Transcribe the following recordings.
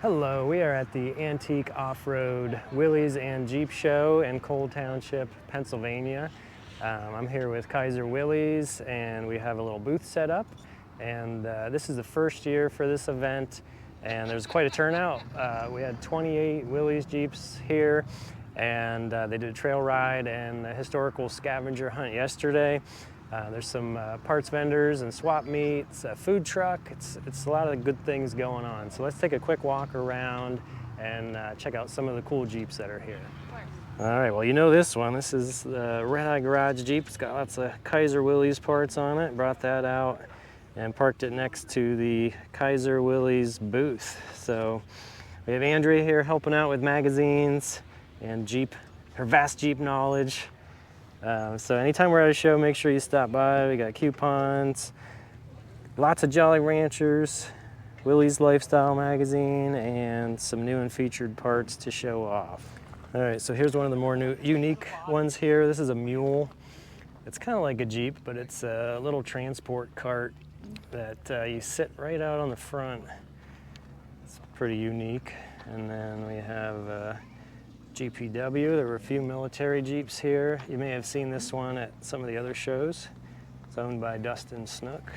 Hello, we are at the Antique Off-Road Willys and Jeep Show in Cole Township, Pennsylvania. I'm here with Kaiser Willys and we have a little booth set up. And this is the first year for this event and there's quite a turnout. We had 28 Willys Jeeps here and they did a trail ride and a historical scavenger hunt yesterday. There's some parts vendors and swap meets, a food truck. It's a lot of good things going on. So let's take a quick walk around and check out some of the cool Jeeps that are here. All right, well, you know this one. This is the Red Eye Garage Jeep. It's got lots of Kaiser Willys parts on it. Brought that out and parked it next to the Kaiser Willys booth. So we have Andrea here helping out with magazines and Jeep, her vast Jeep knowledge. So anytime we're at a show, make sure you stop by. We got coupons, lots of Jolly Ranchers, Willys Lifestyle magazine, and some new and featured parts to show off. All right, so here's one of the more unique ones here. This is a mule. It's kind of like a Jeep, but it's a little transport cart that you sit right out on the front. It's pretty unique. And then we have GPW. There were a few military Jeeps here. You may have seen this one at some of the other shows. It's owned by Dustin Snook.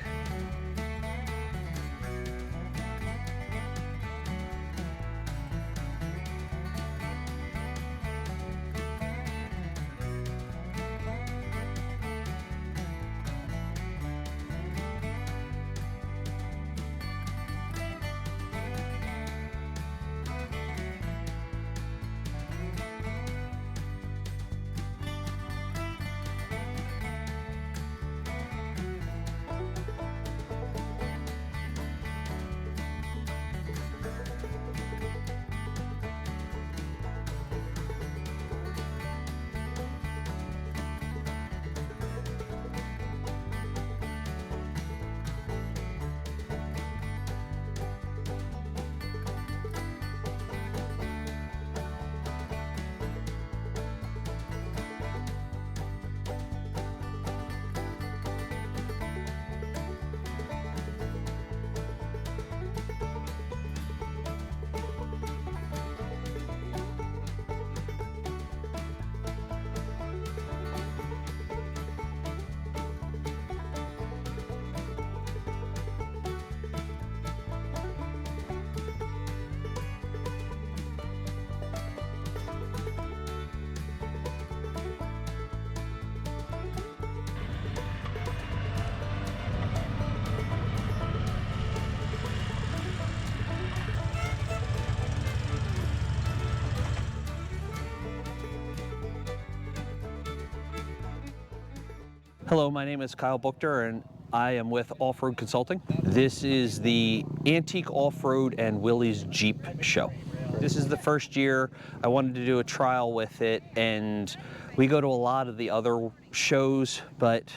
Hello, my name is Kyle Buchter and I am with Off-Road Consulting. This is the Antique Off-Road and Willys Jeep show. This is the first year. I wanted to do a trial with it, and we go to a lot of the other shows, but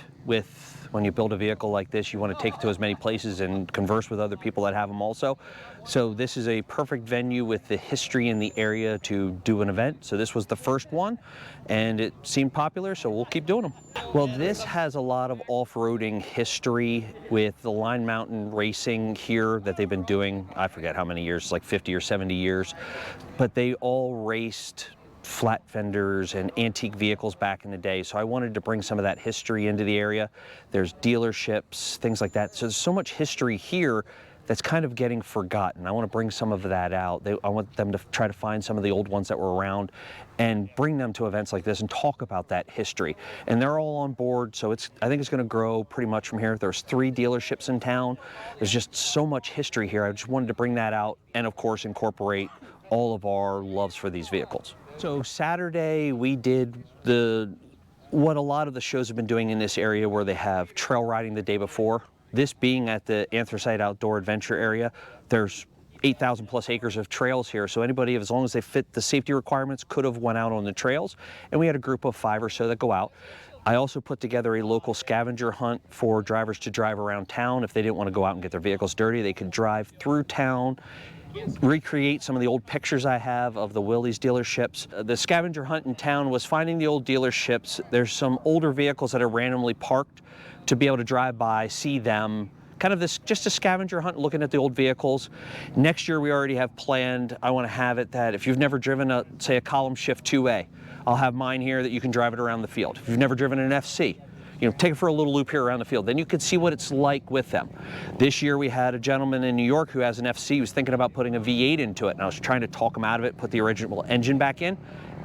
when you build a vehicle like this, you want to take it to as many places and converse with other people that have them also. So this is a perfect venue with the history in the area to do an event. So this was the first one and it seemed popular, so we'll keep doing them. Well, this has a lot of off-roading history with the Line Mountain racing here that they've been doing, I forget how many years, like 50 or 70 years, but they all raced flat fenders and antique vehicles back in the day. So I wanted to bring some of that history into the area. There's dealerships, things like that. So there's so much history here that's kind of getting forgotten. I want to bring some of that out. I want them to try to find some of the old ones that were around and bring them to events like this and talk about that history. And they're all on board, so I think it's going to grow pretty much from here. There's 3 dealerships in town. There's just so much history here. I just wanted to bring that out and, of course, incorporate all of our loves for these vehicles. So Saturday we did what a lot of the shows have been doing in this area, where they have trail riding the day before. This being at the Anthracite Outdoor Adventure area, there's 8,000 plus acres of trails here, so anybody, as long as they fit the safety requirements, could have went out on the trails. And we had a group of 5 or so that go out. I also put together a local scavenger hunt for drivers to drive around town. If they didn't want to go out and get their vehicles dirty, they could drive through town, recreate some of the old pictures I have of the Willys dealerships. The scavenger hunt in town was finding the old dealerships. There's some older vehicles that are randomly parked to be able to drive by, see them, kind of just a scavenger hunt, looking at the old vehicles. Next year we already have planned, I want to have it that if you've never driven say a column shift 2A, I'll have mine here that you can drive it around the field. If you've never driven an FC, take it for a little loop here around the field. Then you can see what it's like with them. This year we had a gentleman in New York who has an FC. He was thinking about putting a V8 into it, and I was trying to talk him out of it, put the original engine back in.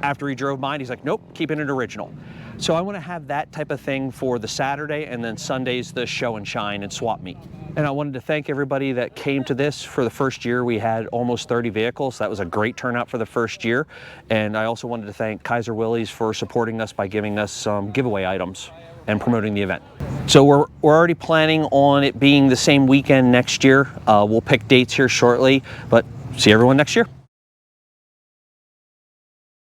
After he drove mine, he's like, nope, keeping it original. So I want to have that type of thing for the Saturday, and then Sunday's the show and shine and swap meet. And I wanted to thank everybody that came to this. For the first year, we had almost 30 vehicles. That was a great turnout for the first year. And I also wanted to thank Kaiser Willys for supporting us by giving us some giveaway items and promoting the event. So we're already planning on it being the same weekend next year. We'll pick dates here shortly, but see everyone next year.